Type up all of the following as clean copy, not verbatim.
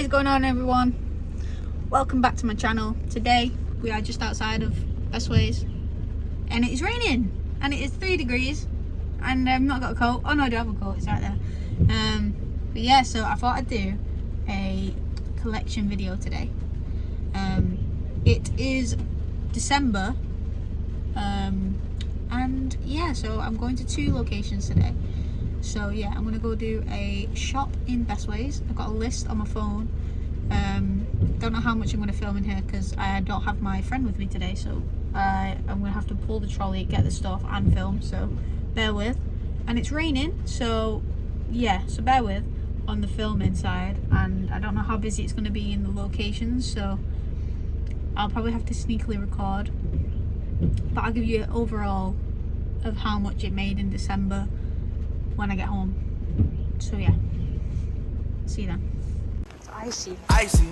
What is going on, everyone? Welcome back to my channel. Today we are just outside of Bestways and it is raining and it is 3 degrees and I've not got a coat. Oh no, I do have a coat, it's right there. But yeah, so I thought I'd do a collection video today. It is December and yeah, so I'm going to 2 locations today. So yeah, I'm gonna go do a shop in Bestways. I've got a list on my phone. Don't know how much I'm gonna film in here because I don't have my friend with me today, so I'm gonna have to pull the trolley, get the stuff and film, so bear with. And it's raining, so yeah, so bear with on the filming side, and I don't know how busy it's gonna be in the locations, so I'll probably have to sneakily record, but I'll give you an overall of how much it made in December when I get home. So yeah, see you then. It's icy. Icy.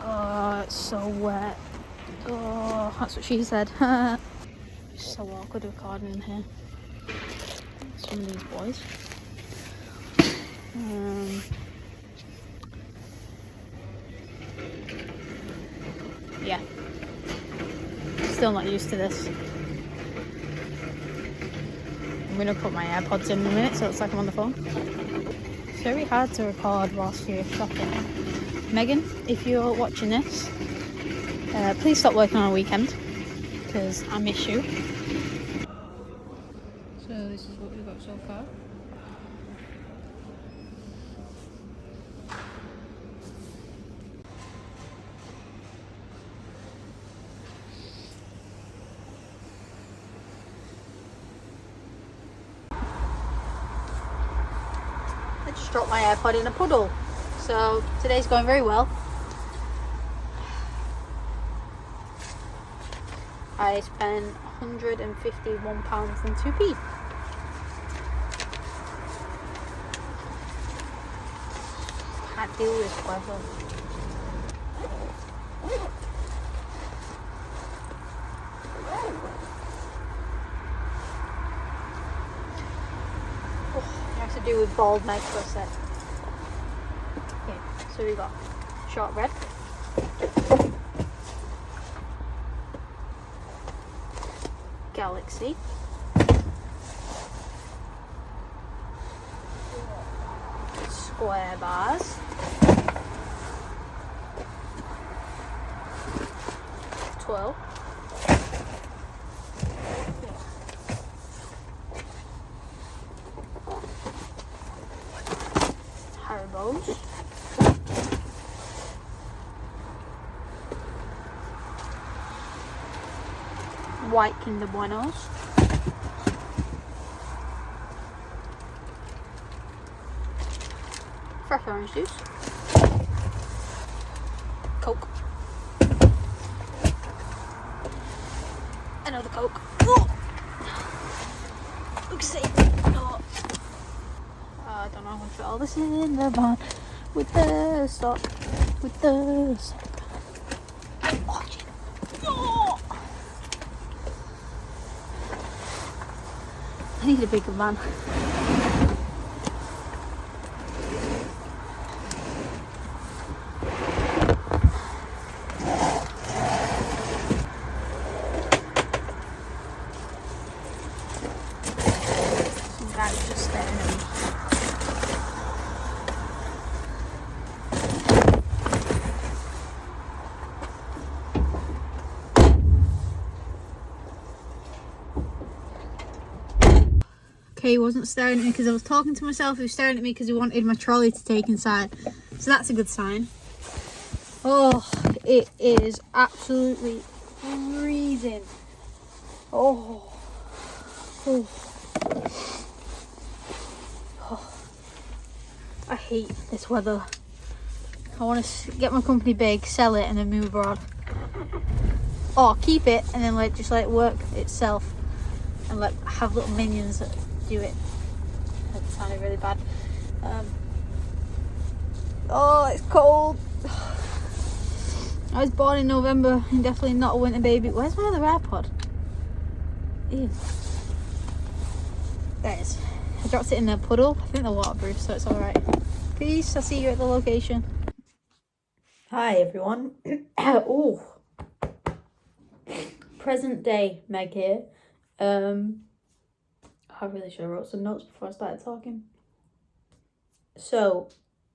Oh, it's so wet. Oh, that's what she said. It's so awkward recording in here. Some of these boys. Yeah, still not used to this. I'm gonna put my AirPods in a minute so it's like I'm on the phone. It's very hard to record whilst you're shopping. Megan, if you're watching this, please stop working on a weekend because I miss you. So this is what we've got so far. I just dropped my AirPod in a puddle, so today's going very well. I spent £151 and 2p. Can't deal with this weather. To do with bald Meg for a sec. Okay, so we got shortbread, Galaxy, square bars, twirl, Haribos, white Kinder Buenos, fresh orange juice, Coke, another Coke. Oh! Oopsie. Oh. I don't know how to fit all this in the van with the sock, with the sock. Oh, shit. Oh. I need a bigger van. Some guy's just staring at me. Okay, he wasn't staring at me because I was talking to myself. He was staring at me because he wanted my trolley to take inside. So that's a good sign. Oh, it is absolutely freezing. Oh. Oh. Oh. I hate this weather. I want to get my company big, sell it and then move abroad. Or keep it and then just let it work itself. And have little minions that do it. That sounded really bad. Oh, it's cold. I was born in November and definitely not a winter baby. Where's my other AirPod? Ew. There it is. I dropped it in the puddle. I think they're waterproof, so it's alright. Peace, I'll see you at the location. Hi everyone. Oh, present day Meg here. I really should have wrote some notes before I started talking. So,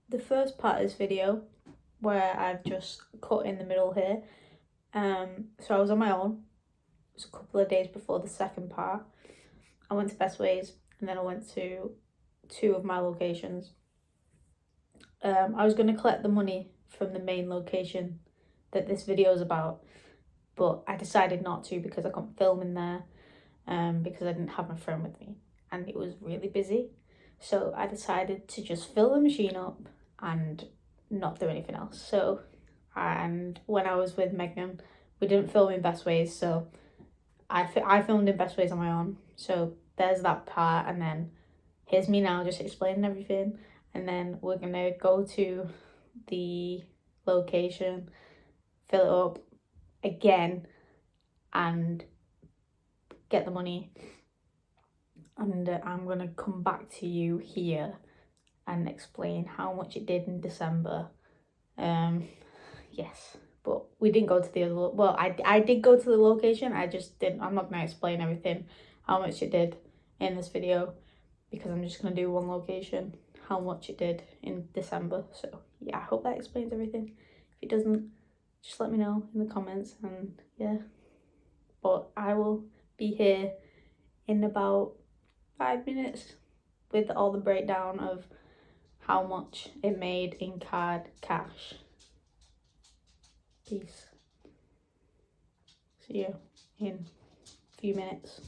the first part of this video, where I've just cut in the middle here, so I was on my own. It was a couple of days before the second part. I went to Best Ways and then I went to 2 of my locations. I was going to collect the money from the main location that this video is about, but I decided not to because I couldn't film in there, because I didn't have my phone with me and it was really busy. So I decided to just fill the machine up and not do anything else. So, and when I was with Megan, we didn't film in Best Ways, so I filmed in Best Ways on my own. So there's that part, and then here's me now just explaining everything, and then we're gonna go to the location, fill it up again, and get the money, and I'm gonna come back to you here and explain how much it did in December. Yes, but we didn't go to the other, well, I did go to the location, I just didn't, I'm not gonna explain everything, how much it did in this video, because I'm just gonna do one location, how much it did in December. So yeah, I hope that explains everything. If it doesn't, just let me know in the comments, and yeah. But I will be here in about 5 minutes with all the breakdown of how much it made in card cash. Peace. See you in a few minutes.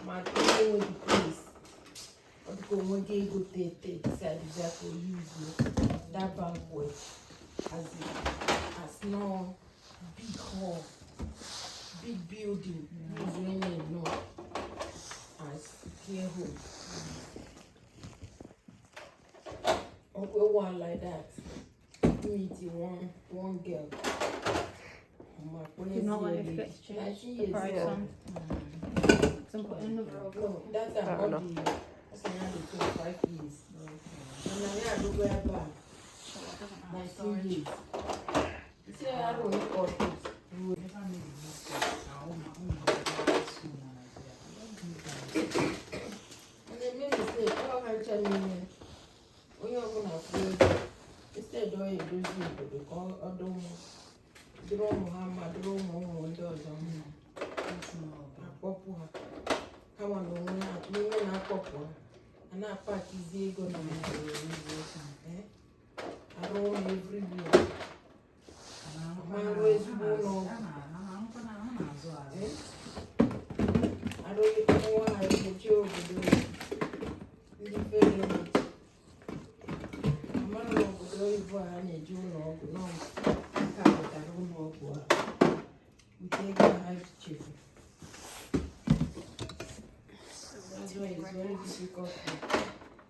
My phone please. I'll go one day go take just for use that bank boy as no big hall, big building is when you know as care home. Uncle one like that. Meet one girl. You know what, if it gets changed, the price on. I'm putting another over. No, that's not the that's another 25 years. And then I do go back. 19 years. You see, I don't know what it is. And then maybe say, oh, I tell me, we are going to play. Instead of doing this, we call a dome. Muhammad, Muhammad, Papa. Come on, we will not Papa. And that part is going to be I don't want everywhere. My ways go on. I don't want to get you over there. It's very much. I'm not going to go over and you know. We take a high chief. That's why it's very difficult.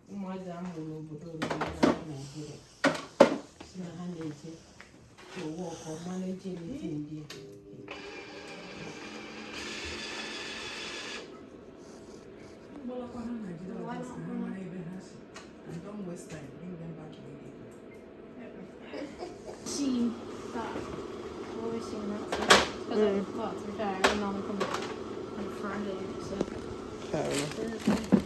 Madam will go to Nigeria. So I need to work or manage anything there. Don't waste time. Bring them back immediately. See that. I've always seen that. Because well, to be fair, I normally come on Friday, so. Fair enough. Thursday.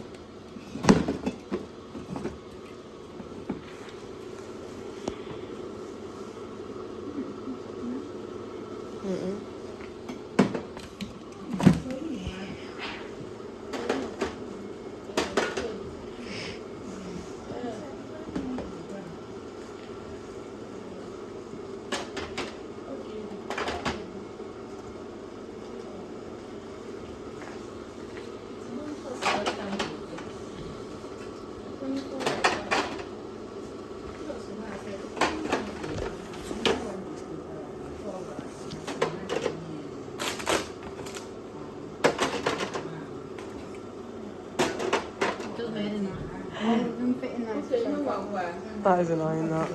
That is annoying, that.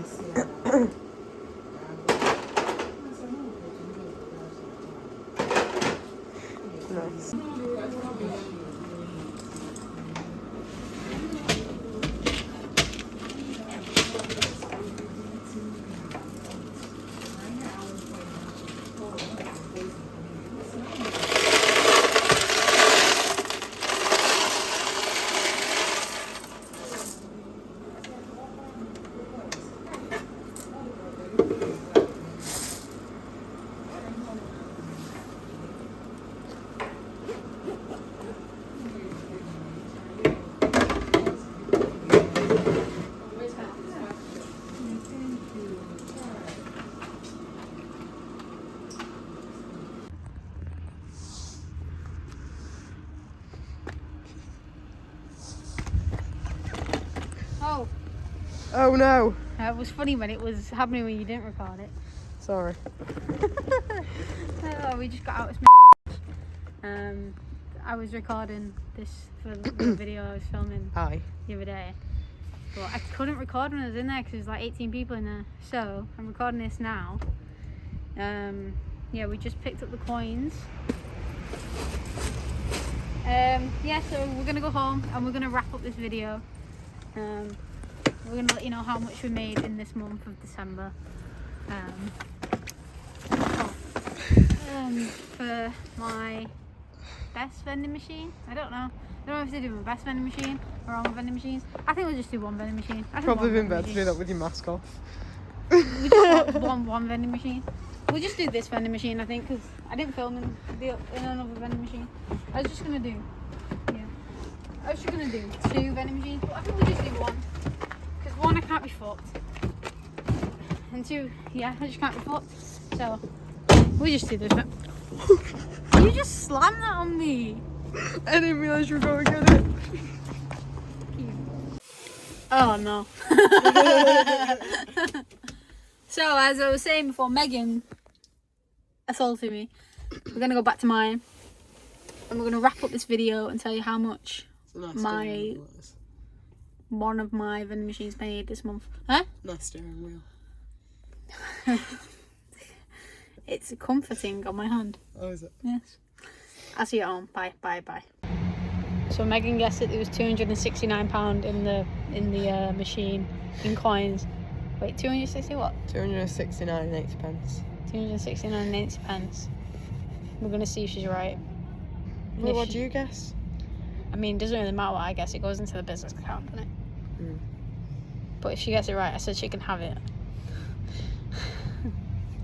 nice. Oh, Oh no. it was funny when it was happening when you didn't record it. Sorry. Oh, we just got out of I was recording this for the video I was filming Hi. the other day, but I couldn't record when I was in there because there's like 18 people in there. So I'm recording this now. Yeah, we just picked up the coins. Yeah, so we're gonna go home and we're gonna wrap up this video. We're gonna let you know how much we made in this month of December. For my best vending machine. I don't know if to do my best vending machine or all my vending machines. I think we'll just do one vending machine. Probably been better to do that with your mask off. We just want one vending machine. We'll just do this vending machine, I think, because I didn't film in another vending machine. I was just gonna do 2 vending machines, but I think we'll just do one. Because 1, I can't be fucked. And 2, yeah, I just can't be fucked. So, we just do this one. You just slammed that on me. I didn't realise you were going to get it. Oh no. So, as I was saying before, Megan assaulted me. We're going to go back to mine. And we're going to wrap up this video and tell you how much one of my vending machines made this month. Huh? Nice steering wheel. It's comforting on my hand. Oh, is it? Yes. I'll see you at home. Bye. So Megan guessed that there was £269 in the machine in coins. Wait, 260 what? 269.80 pence. 269.80 pence. We're gonna see if she's right. Well, what do you guess? I mean, it doesn't really matter what I guess. It goes into the business account, doesn't it? Mm. But if she gets it right, I said she can have it.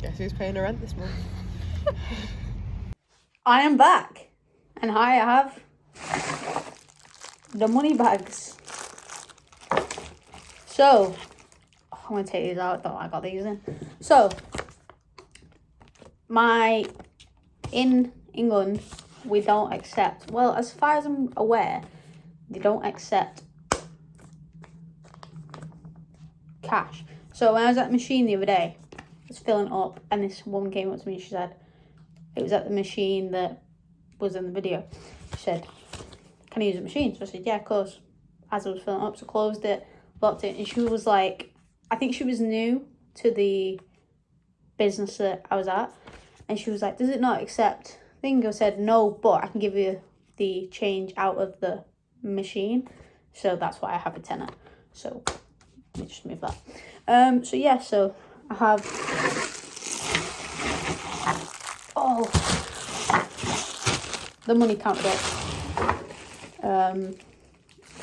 Guess who's paying her rent this month? I am back, and I have the money bags. So, I'm going to take these out, though I got these in. So, in England, we don't accept, well, as far as I'm aware, they don't accept cash. So when I was at the machine the other day, I was filling up, and this woman came up to me and she said, it was at the machine that was in the video. She said, can I use the machine? So I said, yeah, of course. As I was filling up, so I closed it, locked it, and she was like, I think she was new to the business that I was at, and she was like, does it not accept thing? I said, no, but I can give you the change out of the machine. So that's why I have a tenner. So let me just move that. So yeah, so I have the money counted up.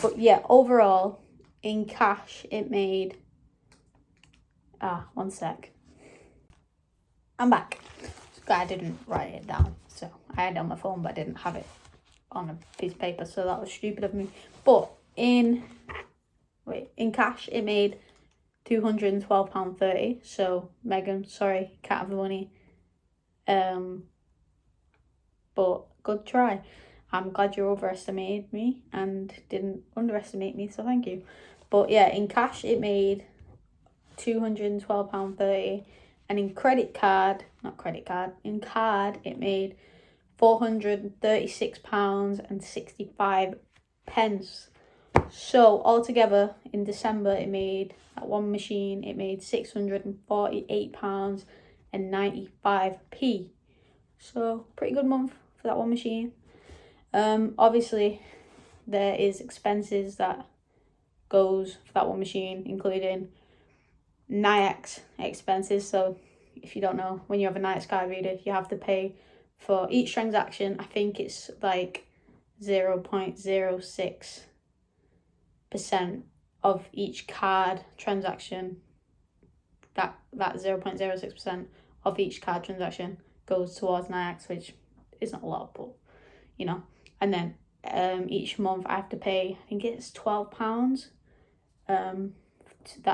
But yeah, overall in cash it made one sec. I'm back. I didn't write it down, so I had it on my phone, but I didn't have it on a piece of paper, so that was stupid of me. But in cash it made £212.30. So Megan, sorry, can't have the money. But good try. I'm glad you overestimated me and didn't underestimate me, so thank you. But yeah, in cash it made £212.30, and in in card it made £436.65. So altogether in December it made, at one machine, it made £648.95. So pretty good month for that one machine. Obviously there is expenses that goes for that one machine, including NIAX expenses. So if you don't know, when you have a NIAX card reader, you have to pay for each transaction. I think it's like 0.06% of each card transaction. That 0.06% of each card transaction goes towards NIAX, which is not a lot, but you know. And then each month I have to pay, I think it's £12.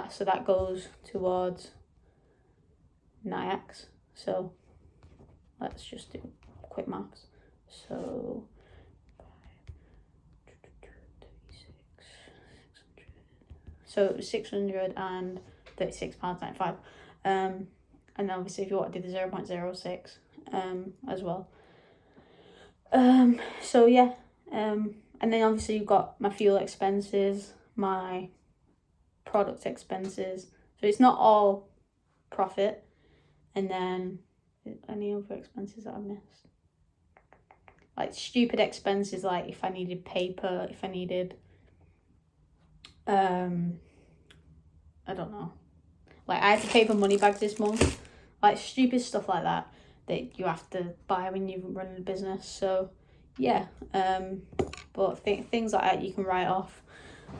So that goes towards NIAX. So let's just do quick maths. So £636.95. And then obviously if you want to do the 0.06 as well. So yeah. And then obviously you've got my fuel expenses, my product expenses. So it's not all profit. And then any other expenses that I've missed? Like stupid expenses, like if I needed paper, if I needed I don't know. Like I had to pay for money bags this month. Like stupid stuff like that you have to buy when you're running a business. So yeah, but things like that you can write off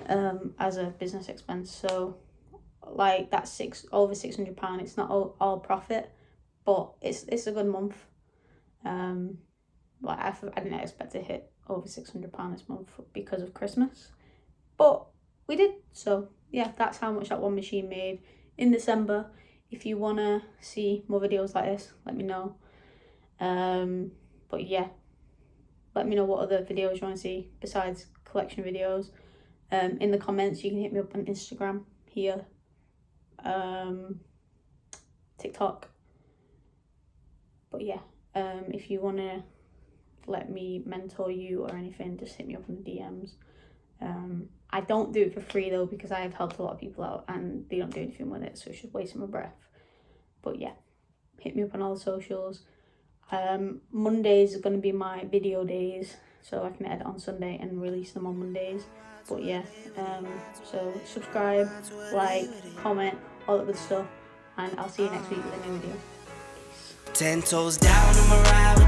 as a business expense. So like that's over £600. It's not all profit, but it's a good month. Like I didn't expect to hit over £600 this month because of Christmas, but we did. So yeah, that's how much that one machine made in December. If you want to see more videos like this, let me know. But yeah, let me know what other videos you want to see besides collection videos. In the comments, you can hit me up on Instagram here, TikTok. But yeah, if you want to let me mentor you or anything, just hit me up in the DMs. I don't do it for free though, because I have helped a lot of people out and they don't do anything with it, so it's just wasting my breath. But yeah, hit me up on all the socials. Mondays are going to be my video days, so I can edit on Sunday and release them on Mondays. But yeah, so subscribe, like, comment, all that good stuff, and I'll see you next week with a new video. Peace. 10 toes down on my ride.